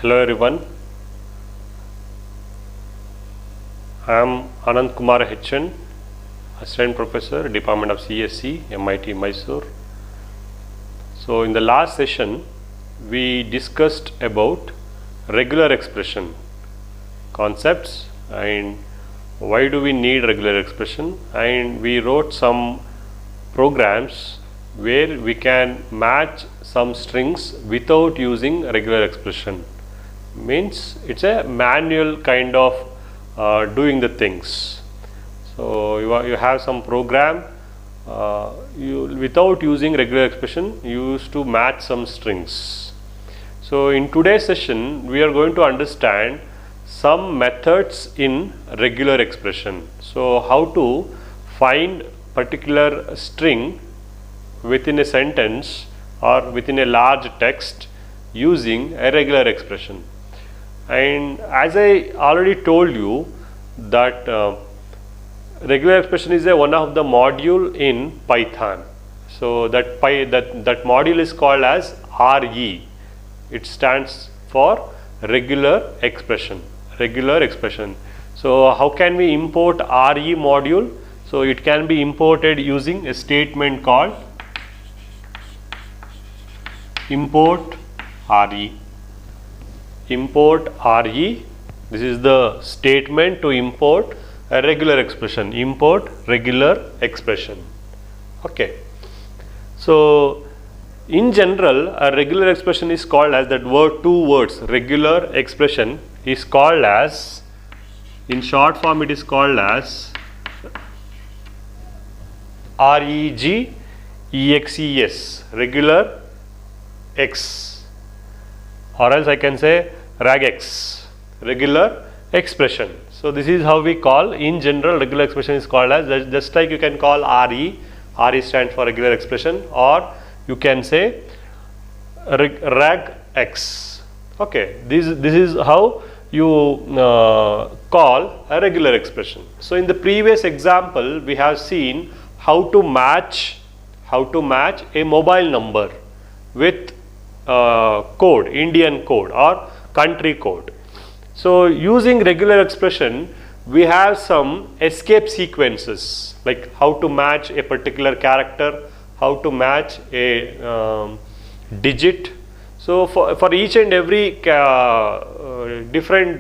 Hello everyone, I am Anand Kumar HN, Assistant Professor, Department of CSE, MIT Mysore. So in the last session, we discussed about regular expression concepts and why do we need regular expression, and we wrote some programs where we can match some strings without using regular expression. Means it's a manual kind of doing the things. So you have some program without using regular expression you used to match some strings. So in today's session we are going to understand some methods in regular expression. So how to find particular string within a sentence or within a large text using a regular expression. And as I already told you that regular expression is one of the module in Python. So that module is called as RE. It stands for regular expression. So how can we import RE module? So it can be imported using a statement called import RE. Import RE. This is the statement to import a regular expression. Import regular expression. Okay. So in general, a regular expression is called as that word, two words. Regular expression is called as, in short form it is called as REGEXES, regular X, or else I can say regex, regular expression. So this is how we call, in general, regular expression is called as, just like you can call RE stands for regular expression, or you can say regex. Okay, this is how you call a regular expression. So in the previous example we have seen how to match a mobile number with code, Indian code or country code. So using regular expression we have some escape sequences, like how to match a particular character, how to match a digit. So for each and every different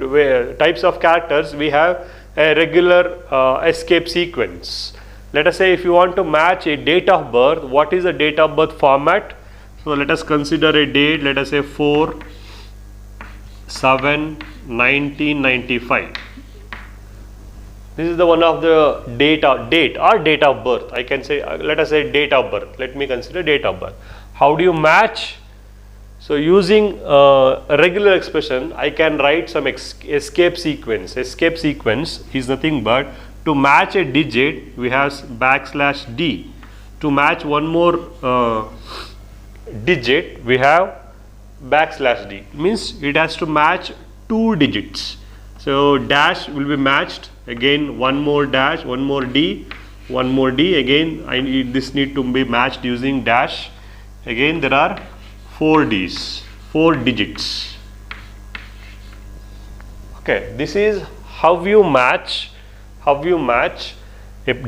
types of characters we have a regular escape sequence. Let us say if you want to match a date of birth, what is the date of birth format? So let us consider a date, let us say 4/7/1995. This is the one of the date or date of birth. I can say, let us say date of birth. Let me consider date of birth. How do you match? So using a regular expression I can write some escape sequence. Escape sequence is nothing but to match a digit we have \d. To match one more digit we have \d. Means it has to match two digits. So dash will be matched, again one more dash, one more d, again this need to be matched using dash. Again there are 4 Ds, 4 digits. Okay, this is how you match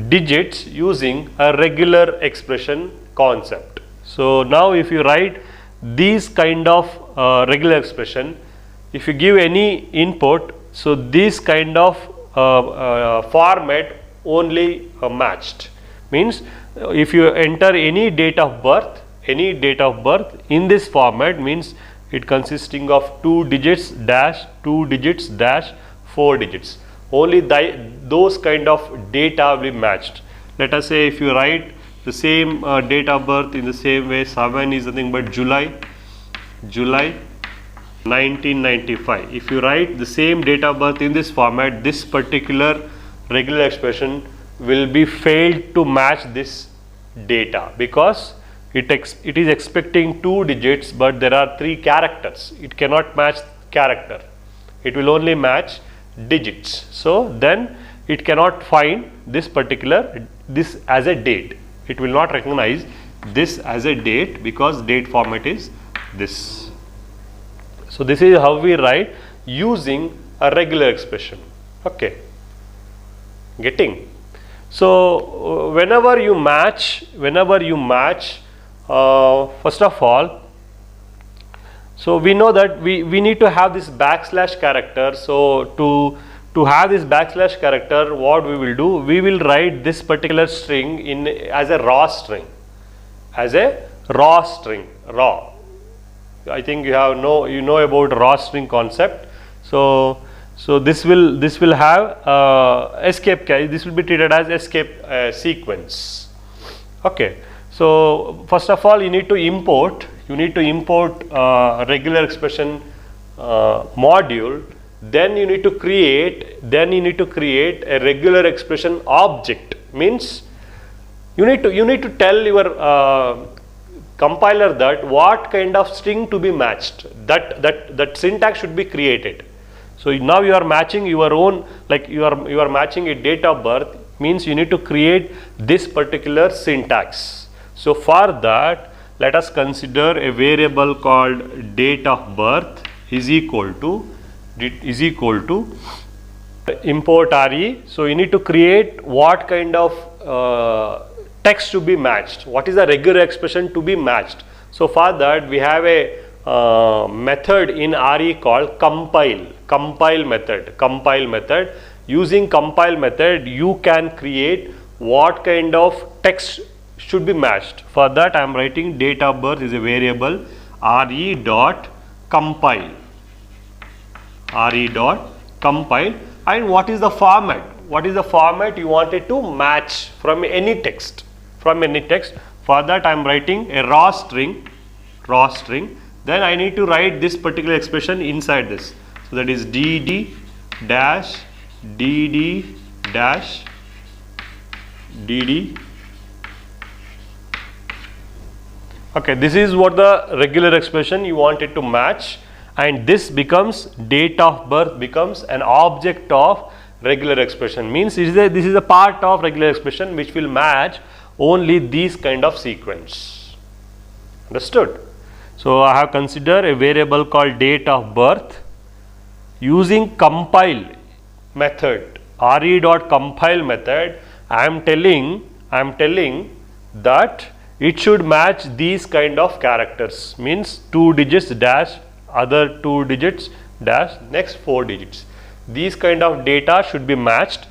digits using a regular expression concept. So now if you write these kind of regular expression, if you give any input, so this kind of format only matched. Means if you enter any date of birth in this format, means it consisting of 2 digits dash 2 digits dash 4 digits. Only those kind of data will be matched. Let us say if you write the same date of birth in the same way, 7 is nothing but July 1995. If you write the same date of birth in this format, this particular regular expression will be failed to match this data, because it is expecting 2 digits but there are 3 characters. It cannot match character, it will only match digits. So then it cannot find this as a date. It will not recognize this as a date because date format is this. So this is how we write using a regular expression. Okay, getting? So whenever you match, first of all, so we know that we need to have this backslash character. So to have this backslash character, what we will do, we will write this particular string in as a raw string, raw. I think you know about raw string concept. So this will have escape. This will be treated as escape sequence. Okay. So first of all, you need to import regular expression module. Then you need to create a regular expression object. Means you need to tell your compiler that what kind of string to be matched. That syntax should be created. So now you are matching your own, like you are matching a date of birth, means you need to create this particular syntax. So for that, let us consider a variable called date of birth is equal to import re. So you need to create what kind of text to be matched, what is the regular expression to be matched. So for that, we have a method in re called compile method. Using compile method, you can create what kind of text should be matched. For that, I am writing date of birth is a variable re dot compile, and what is the format you wanted to match from any text. For that, I am writing a raw string. Then I need to write this particular expression inside this. So that is dd dash dd. Okay, this is what the regular expression you wanted to match, and this becomes date of birth becomes an object of regular expression. Means this is a part of regular expression which will match only these kind of sequence. Understood? So I have considered a variable called date of birth. Using compile method, re.compile method, I am telling that it should match these kind of characters. Means 2 digits dash other 2 digits dash next 4 digits. These kind of data should be matched,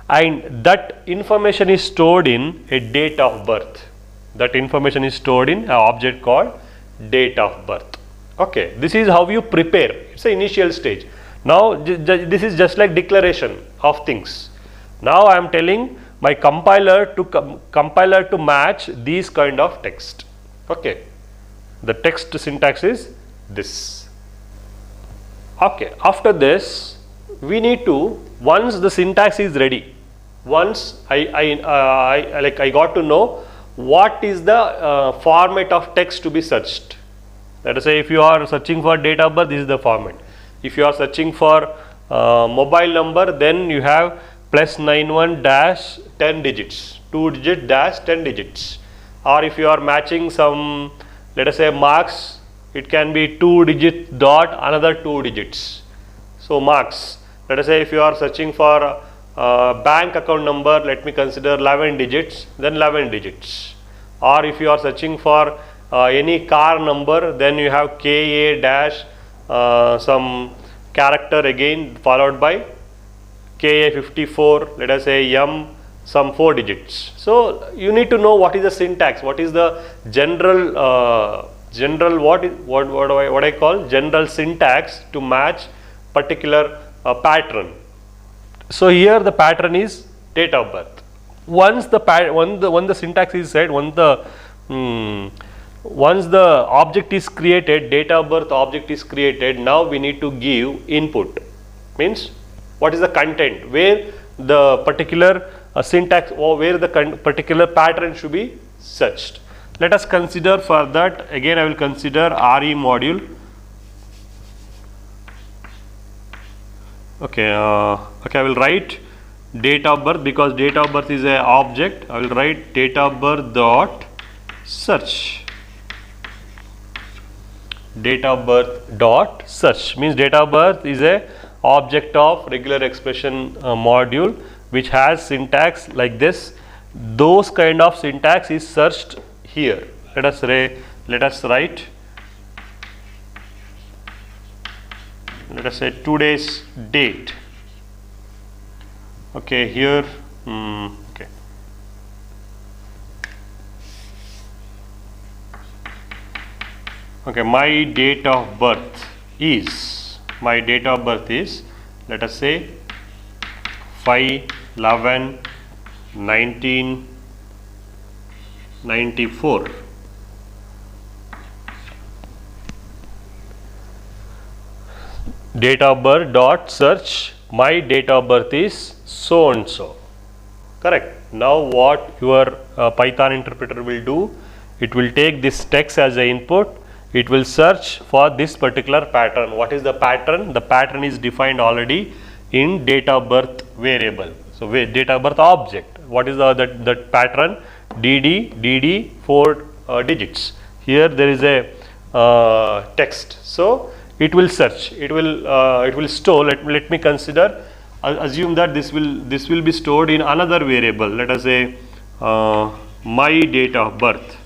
and that information is stored in a date of birth. That information is stored in an object called date of birth. Okay, this is how you prepare. It's the initial stage. Now this is just like declaration of things. Now I am telling my compiler to match these kind of text. Okay, the text syntax is this. Okay, after this we need to, once the syntax is ready, once I got to know what is the format of text to be searched. Let us say if you are searching for date of birth, this is the format. If you are searching for mobile number, then you have +91 dash 10 digits, 2 digit dash 10 digits. Or if you are matching some, let us say marks, it can be 2 digit dot another 2 digits. So marks, let us say if you are searching for bank account number, let me consider 11 digits, then 11 digits. Or if you are searching for any car number, then you have KA dash some character again followed by KA54, let us say M some 4 digits. So you need to know what is the syntax, what is the general what I call general syntax to match particular pattern. So here the pattern is date of birth. Once the syntax is set, once the object is created, date of birth object is created, now we need to give input. Means what is the content, where the particular syntax or where the particular pattern should be searched. Let us consider for that, again I will consider RE module. Okay, I will write date of birth, because date of birth is an object. I will write date of birth dot search. date of birth dot search means date of birth is a object of regular expression module which has syntax like this. Those kind of syntax is searched here. Let us write, let us say today's date. Okay, here okay. Okay, my date of birth is, let us say 5/11/1994. Date of birth dot search, my date of birth is so and so. Correct. Now what your Python interpreter will do, it will take this text as an input, it will search for this particular pattern. What is the pattern? The pattern is defined already in date of birth variable. So date of birth object. What is that pattern? DD 4 digits. Here there is a text. So it will search. It will store. Let me consider. Assume that this will be stored in another variable. Let us say my date of birth.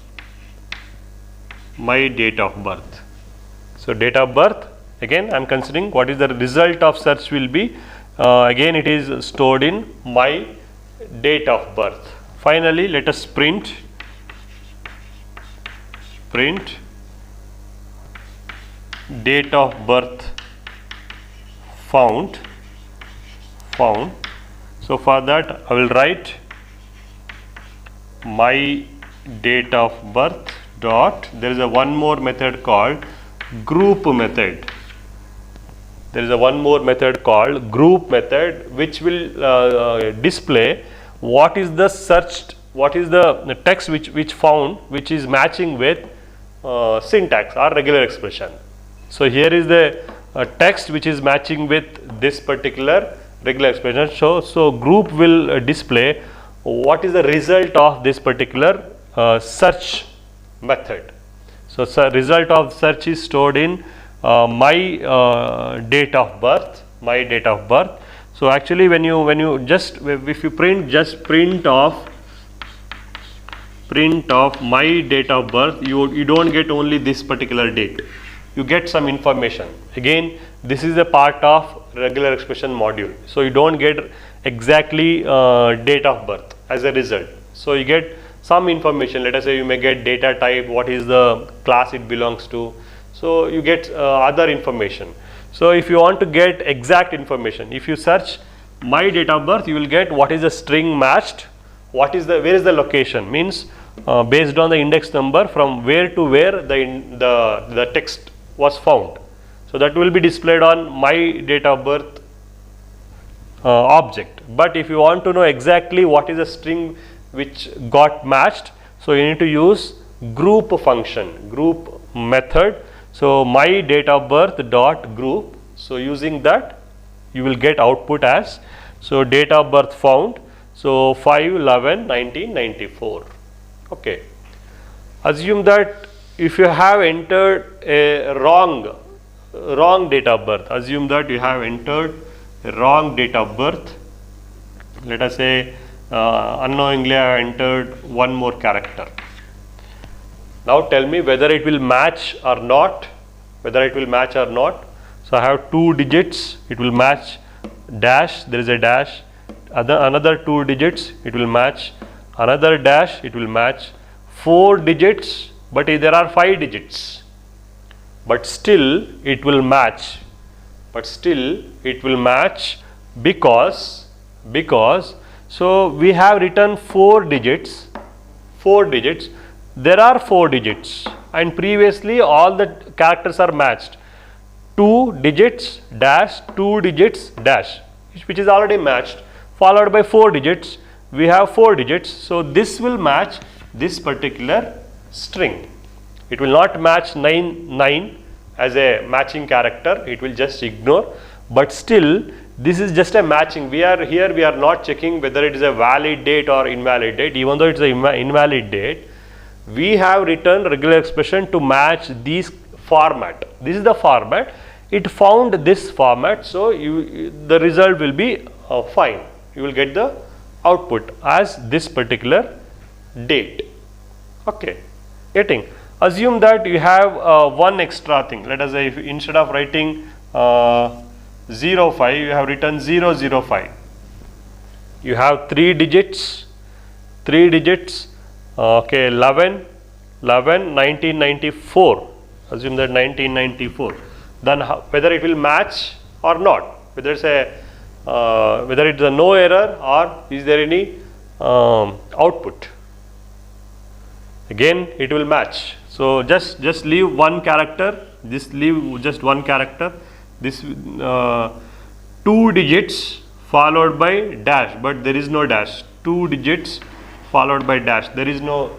So date of birth, again I am considering what is the result of search will be, again it is stored in my date of birth. Finally let us print date of birth found. So for that I will write my date of birth dot, there is a one more method called group method. Group method which will display what is the searched, what is the text which found, which is matching with syntax or regular expression. So here is the text which is matching with this particular regular expression. So group will display what is the result of this particular search method. So result of search is stored in my date of birth. So actually when you just, if you print of my date of birth, you don't get only this particular date, you get some information. Again this is a part of regular expression module, so you don't get exactly date of birth as a result. So you get some information. Let us say you may get data type, what is the class it belongs to. So you get other information. So if you want to get exact information, if you search my date of birth, you will get what is the string matched, where is the location, means based on the index number from where to where the text was found. So that will be displayed on my date of birth object. But if you want to know exactly what is the string which got matched, so you need to use group method. So my date of birth dot group. So using that you will get output as, so date of birth found, so 5/11/1994. Okay, assume that if you have entered a wrong date of birth, let us say unknowingly I have entered one more character. Now tell me whether it will match or not. So I have 2 digits, it will match dash, there is a dash, another 2 digits, it will match, another dash, it will match, 4 digits, but there are 5 digits, but still it will match, because so we have written 4 digits, there are 4 digits, and previously all the characters are matched. 2 digits dash, 2 digits dash, which is already matched, followed by 4 digits, we have 4 digits. So this will match this particular string. It will not match 9 as a matching character, it will just ignore, but still this is just a matching. We are not checking whether it is a valid date or invalid date. Even though it is an invalid date, we have written regular expression to match these format. This is the format. It found this format, so the result will be fine. You will get the output as this particular date. Okay, getting. Assume that you have one extra thing. Let us say if instead of writing 05, you have written 005. You have three digits. Okay, 11, 1994. Assume that 1994. Then whether it will match or not, whether it's a no error or is there any output. Again, it will match. So just leave one character. Leave just one character. This 2 digits followed by dash, but there is no dash. 2 digits followed by dash. There is no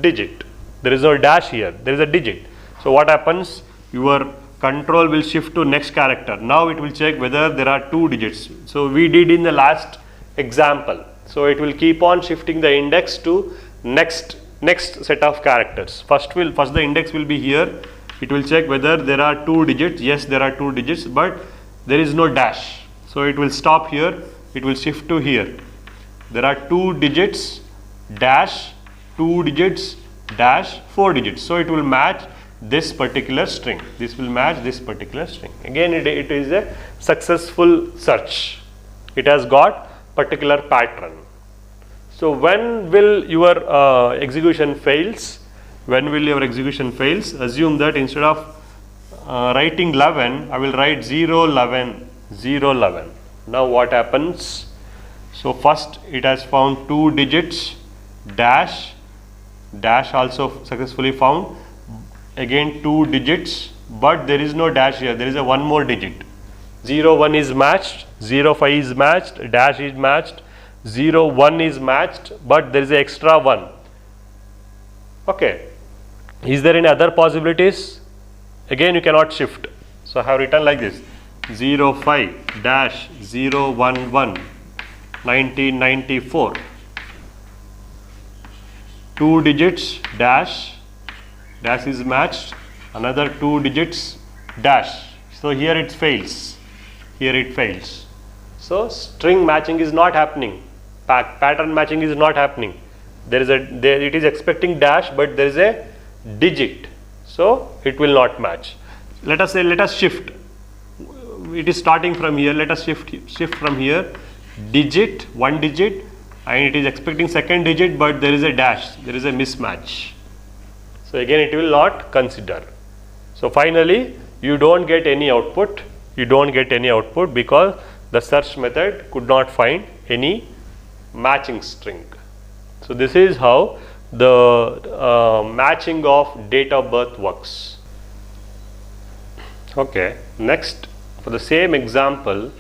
digit. There is no dash here. There is a digit. So what happens? Your control will shift to next character. Now it will check whether there are 2 digits. So we did in the last example. So it will keep on shifting the index to next set of characters. First the index will be here. It will check whether there are 2 digits. Yes, there are 2 digits, but there is no dash. So it will stop here. It will shift to here. There are 2 digits dash 2 digits dash 4 digits. So it will match this particular string. This will match this particular string. Again, it is a successful search. It has got particular pattern. So when will your execution fails? When will your execution fails? Assume that instead of writing 11, I will write 011, 011. Now what happens? So first it has found 2 digits, dash also successfully found. Again 2 digits, but there is no dash here. There is a one more digit. 01 is matched, 05 is matched, dash is matched, 01 is matched, but there is an extra 1. Okay. Is there any other possibilities? Again you cannot shift. So I have written like this: 05 dash 011 1994. 2 digits dash is matched, another 2 digits dash. So here it fails. Here it fails. So string matching is not happening. Pattern matching is not happening. It is expecting dash, but there is a digit. So it will not match. Let us shift. It is starting from here. Let us shift from here. Digit, one digit, and it is expecting second digit, but there is a dash. There is a mismatch. So again it will not consider. So finally you don't get any output. You don't get any output because the search method could not find any matching string. So this is how the matching of date of birth works. Okay, next for the same example,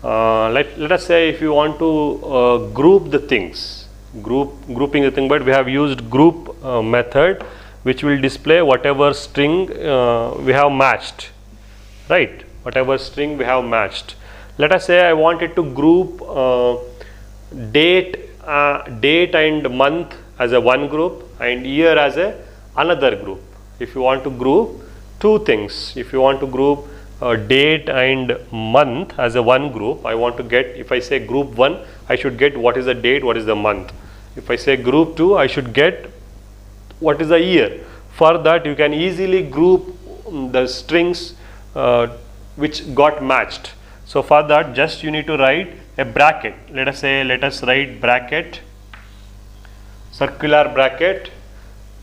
let us say if you want to group the things, grouping the thing, but we have used group method, which will display whatever string we have matched, right? Whatever string we have matched. Let us say I wanted to group date and month as a one group and year as a another group. If you want to group two things, if you want to group date and month as a one group, I want to get, if I say group 1, I should get what is the date, what is the month. If I say group 2, I should get what is the year. For that you can easily group the strings which got matched. So for that just you need to write a bracket. Let us write bracket, circular bracket.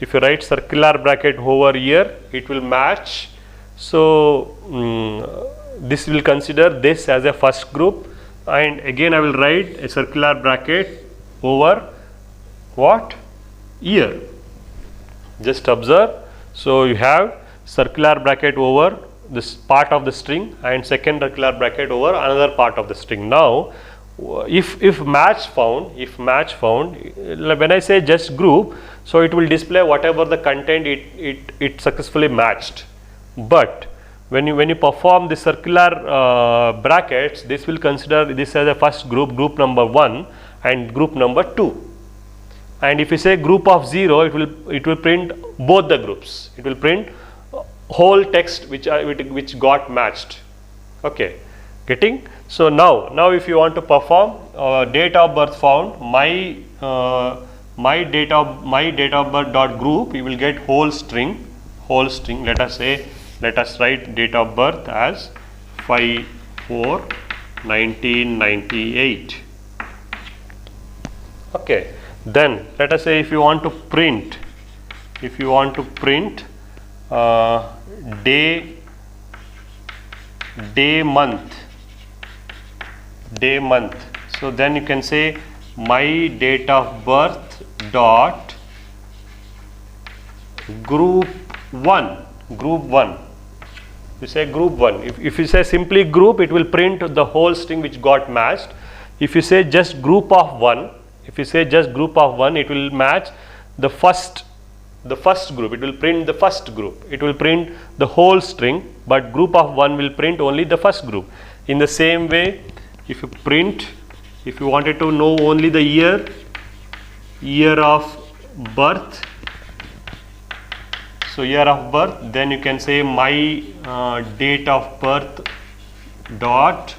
If you write circular bracket over here, it will match. So this will consider this as a first group, and again I will write a circular bracket over what? Year. Just observe. So you have circular bracket over this part of the string and second circular bracket over another part of the string. Now if match found, when I say just group, so it will display whatever the content it successfully matched. But when you perform the circular brackets, this will consider this as a first group, group number 1 and group number 2. And if you say group of 0, it will print both the groups. It will print whole text which got matched. Okay, getting? So now if you want to perform date of birth found, my date of birth dot group, you will get whole string. Let us write date of birth as 5/4/1998. Okay, then let us say if you want to print day month, so then you can say my date of birth dot group 1. You say group 1. If you say simply group, it will print the whole string which got matched. If you say just group of 1, it will match the first group. It will print the first group. It will print the whole string, but group of 1 will print only the first group. In the same way, if you wanted to know only the year of birth, so year of birth, then you can say my date of birth dot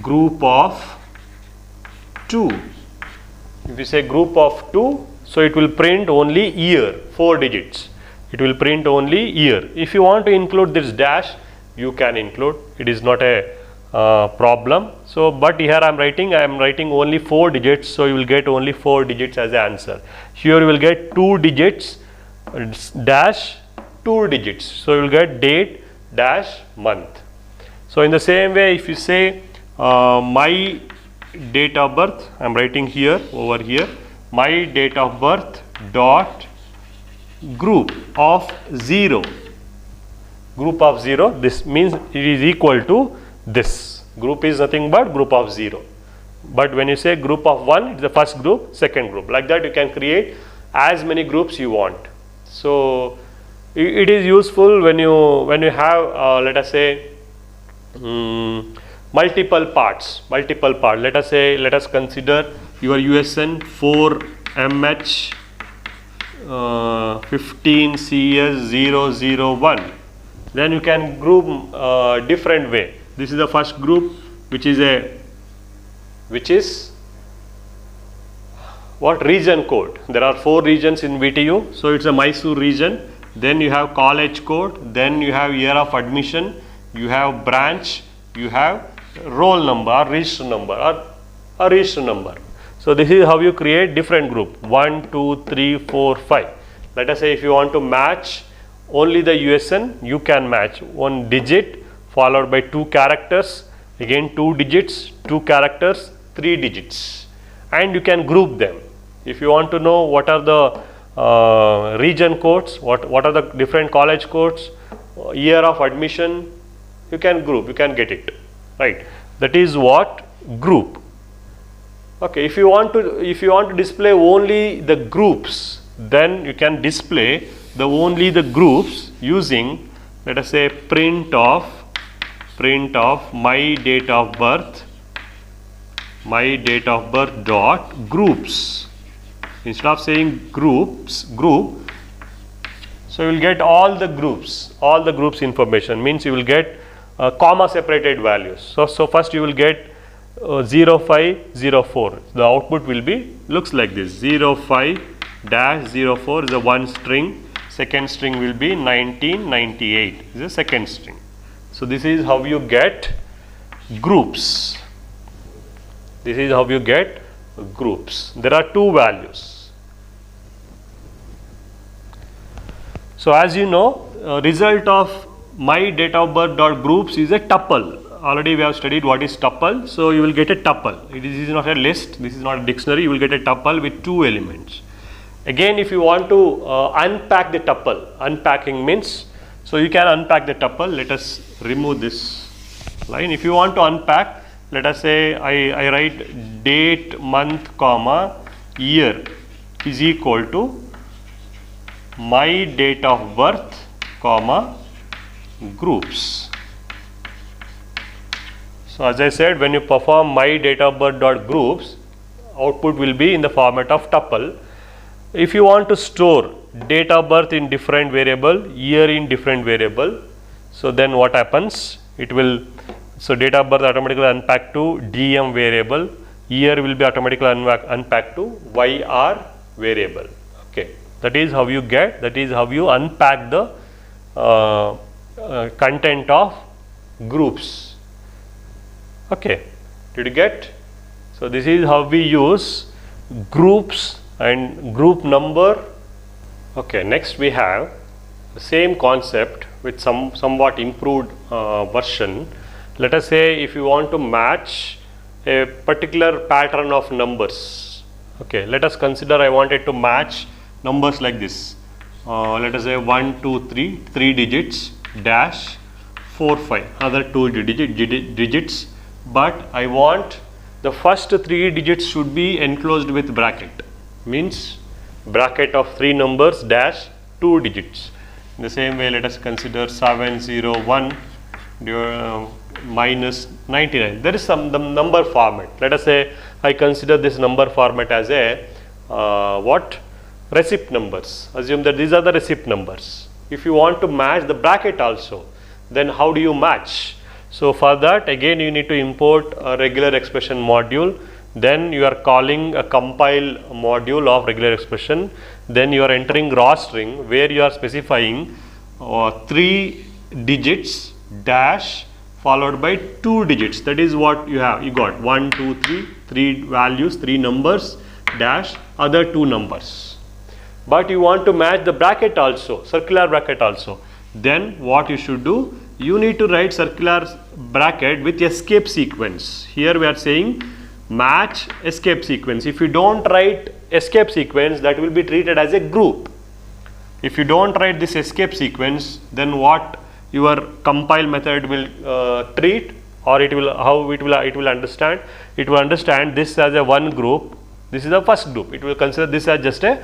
group of 2. If you say group of 2, so it will print only year, 4 digits. It will print only year. If you want to include this dash, you can include. It is not a problem. So, but here I am writing only 4 digits. So you will get only 4 digits as the answer. Here you will get 2 digits dash 2 digits. So you will get date dash month. So in the same way, if you say my date of birth, I am writing here over here, my date of birth dot group of 0. This means it is equal to this. Group is nothing but group of 0. But when you say group of 1, it's the first group, second group. Like that you can create as many groups you want. So it is useful when you have let us say multiple parts. Let us consider your USN 4MH 15CS001. Then you can group different way. This is the first group, which is what region code. There are 4 regions in VTU, so it's a Mysore region. Then you have college code, then you have year of admission, you have branch, you have roll number or register number. So this is how you create different group, 1, 2, 3, 4, 5. Let us say if you want to match only the USN, you can match 1 digit followed by 2 characters, again 2 digits, 2 characters, 3 digits, and you can group them. If you want to know what are the region codes, what are the different college codes, year of admission, you can group, you can get it, right? That is what group. Okay, if you want to display only the groups, then you can display only the groups using, let us say, print of my date of birth dot groups. Instead of saying group, so you will get all the groups information, means you will get comma separated values. So first you will get 0504. The output will be looks like this. 05-04 is a one string. Second string will be 1998 is a second string. So this is how you get groups. There are 2 values. So as you know, result of my date of birth dot groups is a tuple. Already we have studied what is tuple. So you will get a tuple. This is not a list. This is not a dictionary. You will get a tuple with 2 elements. Again, if you want to unpack the tuple, unpacking means, so you can unpack the tuple. Let us remove this line. If you want to unpack, let us say I write date, month, comma, year is equal to my date of birth, comma, groups. So as I said, when you perform my date of birth dot groups, output will be in the format of tuple. If you want to store date of birth in different variable, year in different variable. So then what happens? It will, so date of birth automatically unpack to dm variable, year will be automatically unpacked to yr variable. Okay, that is how you get, that is how you unpack the content of groups. Okay, did you get? So this is how we use groups and group number. Okay, next we have the same concept with somewhat improved version. Let us say if you want to match a particular pattern of numbers. Okay, let us consider I wanted to match numbers like this. Let us say 1, 2, 3, 3 digits dash 4, 5, other 2 digits, but I want the first 3 digits should be enclosed with bracket, means bracket of 3 numbers dash 2 digits. In the same way, let us consider 701 minus 99. There is some number format. Let us say I consider this number format as a what? Receipt numbers. Assume that these are the receipt numbers. If you want to match the bracket also, then how do you match? So for that, again you need to import a regular expression module. Then you are calling a compile module of regular expression. Then you are entering raw string where you are specifying 3 digits dash followed by 2 digits. That is what you have. You got 1, 2, 3, 3 values, 3 numbers dash other 2 numbers. But you want to match the bracket also, circular bracket also. Then what you should do? You need to write circular bracket with escape sequence. Here we are saying match escape sequence. If you don't write escape sequence, that will be treated as a group. If you don't write this escape sequence, then what your compile method will treat, or it will, how it will understand? It will understand this as a one group. This is the first group. It will consider this as just a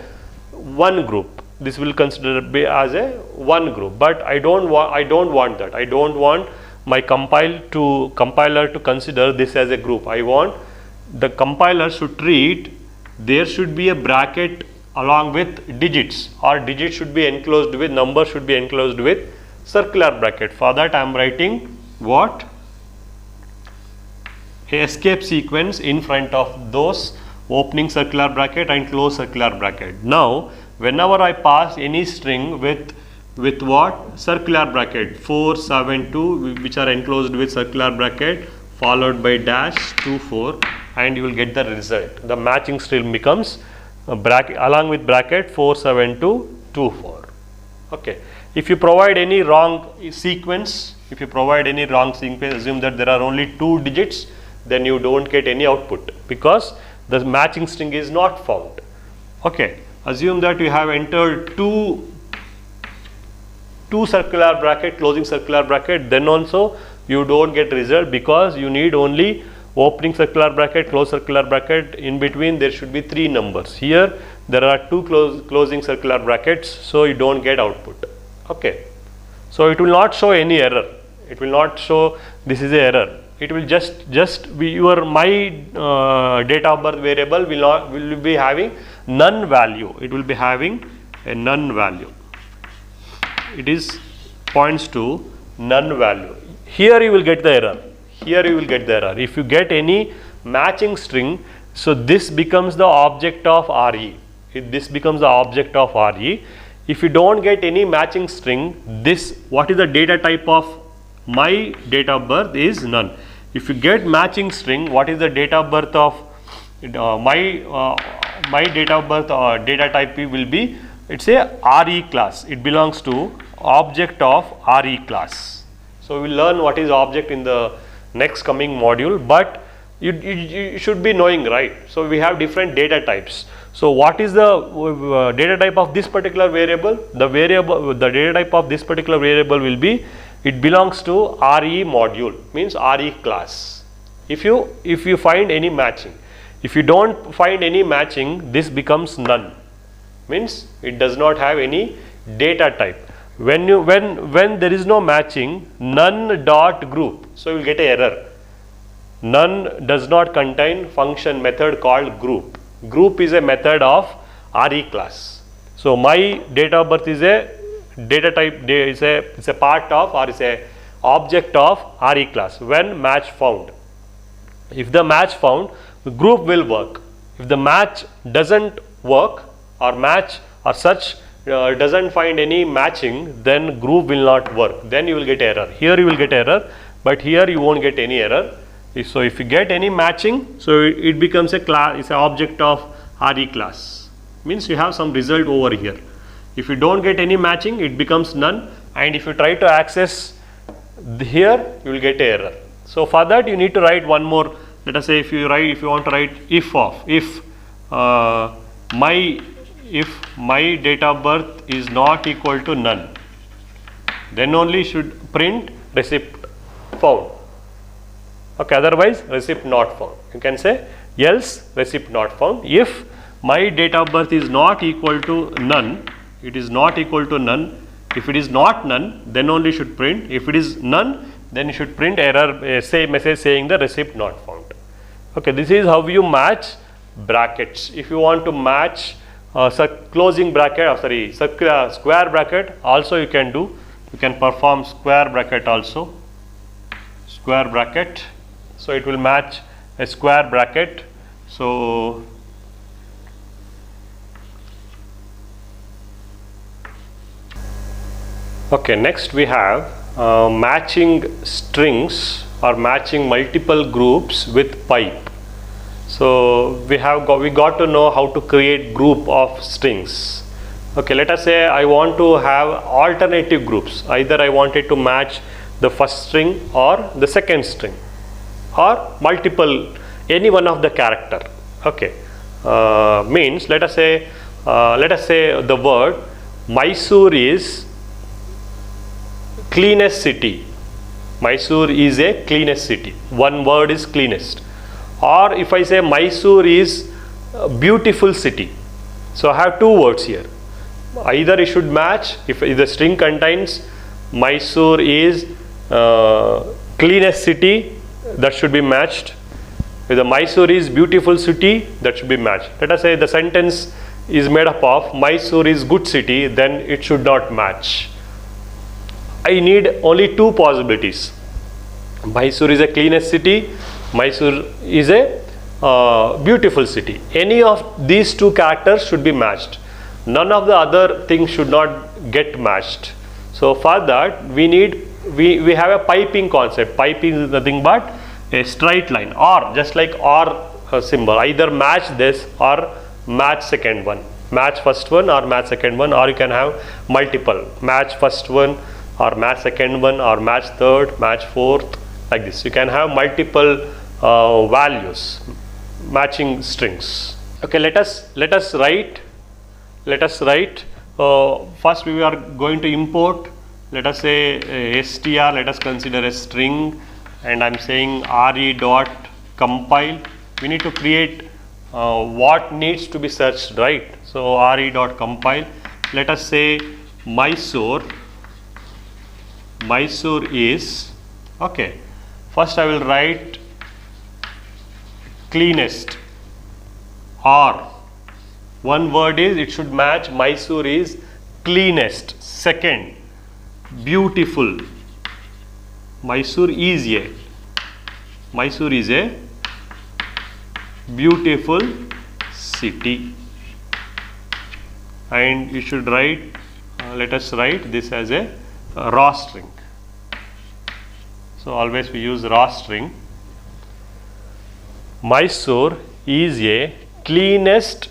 one group. This will consider be as a one group, but I don't want that. I don't want my compiler to consider this as a group. I want the compiler should treat, there should be a bracket along with digits, or digits should be enclosed with, number should be enclosed with circular bracket. For that I am writing what? A escape sequence in front of those opening circular bracket and close circular bracket. Now whenever I pass any string with what? Circular bracket 472, which are enclosed with circular bracket followed by dash 24, and you will get the result. The matching string becomes a bracket along with bracket 47224. Okay. If you provide any wrong sequence, assume that there are only 2 digits, then you don't get any output because the matching string is not found. Okay. Assume that you have entered two circular bracket, closing circular bracket, then also you don't get result because you need only opening circular bracket, close circular bracket. In between there should be 3 numbers. Here there are 2 closing circular brackets, so you don't get output. Okay. So it will not show any error. It will not show this is a error. It will just be your my date of birth variable will be having none value. It will be having a none value. It is points to none value. Here you will get the error. If you get any matching string, so this becomes the object of RE. This becomes the object of RE. If you don't get any matching string, this, what is the data type of my date of birth is none. If you get matching string, what is the date of birth of my date of birth data type will be, it's a RE class. It belongs to object of RE class. So we will learn what is object in the next coming module, but you should be knowing, right? So we have different data types. So what is the data type of this particular variable? The data type of this particular variable will be, it belongs to RE module, means RE class. If you find any matching, if you don't find any matching, this becomes none, means it does not have any data type. When there is no matching, none dot group, so you will get an error. None does not contain function method called group. Group is a method of RE class. So my date of birth is a data type, is a part of or is a object of RE class when match found. If the match found, the group will work. If the match doesn't work or match or such doesn't find any matching, then group will not work. Then you will get error. Here you will get error, but here you won't get any error. So if you get any matching, so it becomes a class, it's an object of RE class. Means you have some result over here. If you don't get any matching, it becomes none, and if you try to access here, you will get error. So for that you need to write one more. Let us say if you want to write if my date of birth is not equal to none, then only should print receipt found. Okay, otherwise receipt not found. You can say else receipt not found. If my date of birth is not equal to none, it is not equal to none. If it is not none, then only should print. If it is none, then you should print error, say message saying the receipt not found. Okay, this is how you match brackets. If you want to match closing bracket, square bracket, also you can do. You can perform square bracket also. Square bracket. So it will match a square bracket. So okay, next we have matching strings or matching multiple groups with pipe. So we got to know how to create group of strings. Okay, let us say I want to have alternative groups. Either I wanted to match the first string or the second string or multiple, any one of the character. Okay, means let us say the word Mysore is cleanest city. Mysore is a cleanest city. One word is cleanest. Or if I say Mysore is a beautiful city. So I have two words here. Either it should match, if the string contains Mysore is cleanest city, that should be matched. If the Mysore is beautiful city, that should be matched. Let us say the sentence is made up of Mysore is good city, then it should not match. I need only two possibilities. Mysore is a cleanest city, Mysore is a beautiful city. Any of these two characters should be matched. None of the other things should not get matched. So for that we have a piping concept. Piping is nothing but a straight line, or just like or symbol. Either match this or match second one. Match first one or match second one, or you can have multiple. Match first one or match second one or match third, match fourth, like this. You can have multiple values, matching strings. Okay, let us write. First we are going to import, let us say str, let us consider a string, and I am saying re dot compile. We need to create what needs to be searched, right? So re dot compile. Let us say Mysore is, okay, first I will write cleanest, or one word is it should match Mysore is cleanest. Second, beautiful, Mysore is a beautiful city. And you should write, let us write this as a raw string. So always we use raw string. Mysore is a cleanest.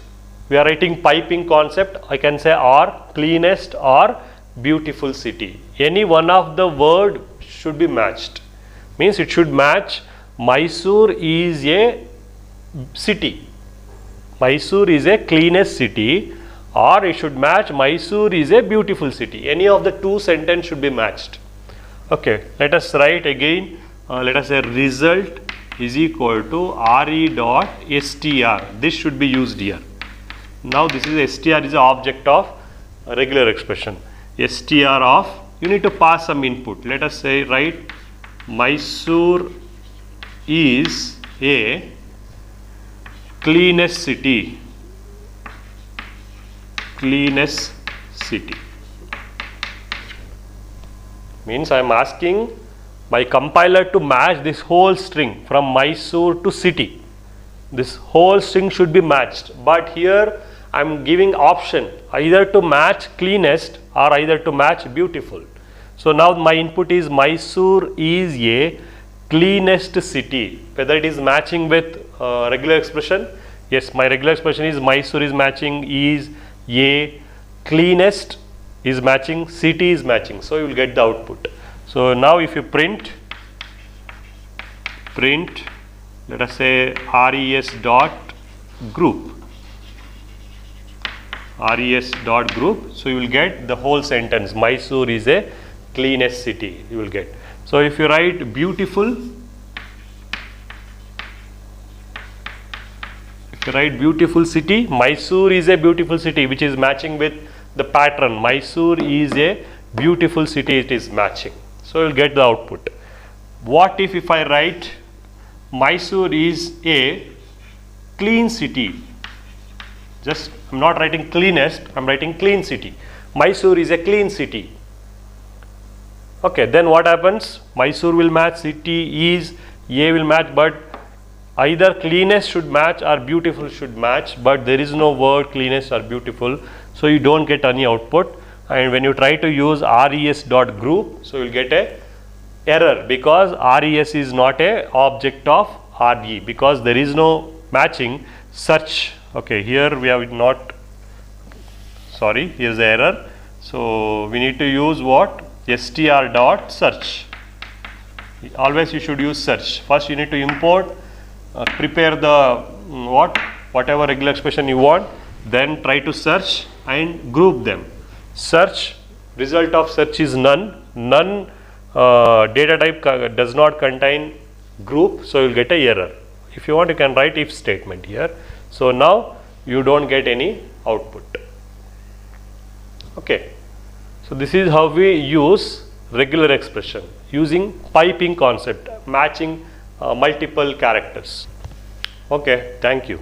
We are writing piping concept. I can say or cleanest or beautiful city. Any one of the word should be matched. Means it should match Mysore is a city. Mysore is a cleanest city, or it should match Mysore is a beautiful city. Any of the two sentences should be matched. Okay, let us write again. Let us say result is equal to re dot str. This should be used here. Now this is str is the object of a regular expression. Str of, you need to pass some input. Let us say write Mysore is a cleanest city. cleanest city. Means I am asking my compiler to match this whole string from Mysore to city. This whole string should be matched, but here I am giving option either to match cleanest or either to match beautiful. So now my input is Mysore is a cleanest city. Whether it is matching with regular expression, yes, my regular expression is Mysore is matching is a, cleanest is matching, city is matching. So you will get the output. So now if you print let us say res dot group, so you will get the whole sentence, Mysore is a cleanest city, you will get. So if you write beautiful, city, Mysore is a beautiful city, which is matching with the pattern, Mysore is a beautiful city, it is matching. So you will get the output. What if I write Mysore is a clean city? Just I am not writing cleanest, I am writing clean city. Mysore is a clean city. Okay, then what happens? Mysore will match, city is, a will match, but either cleanest should match or beautiful should match, but there is no word cleanest or beautiful, so you don't get any output. And when you try to use res dot group, so you will get a error because res is not a object of re, because there is no matching search. Okay, here we have not, sorry, here is the error. So we need to use what? str dot search. Always you should use search. First you need to import, prepare the whatever regular expression you want, then try to search and group them. Search, result of search is none. Data type does not contain group, so you will get a error. If you want, you can write if statement here. So now you don't get any output. Okay, so this is how we use regular expression using piping concept, matching multiple characters. Okay, thank you.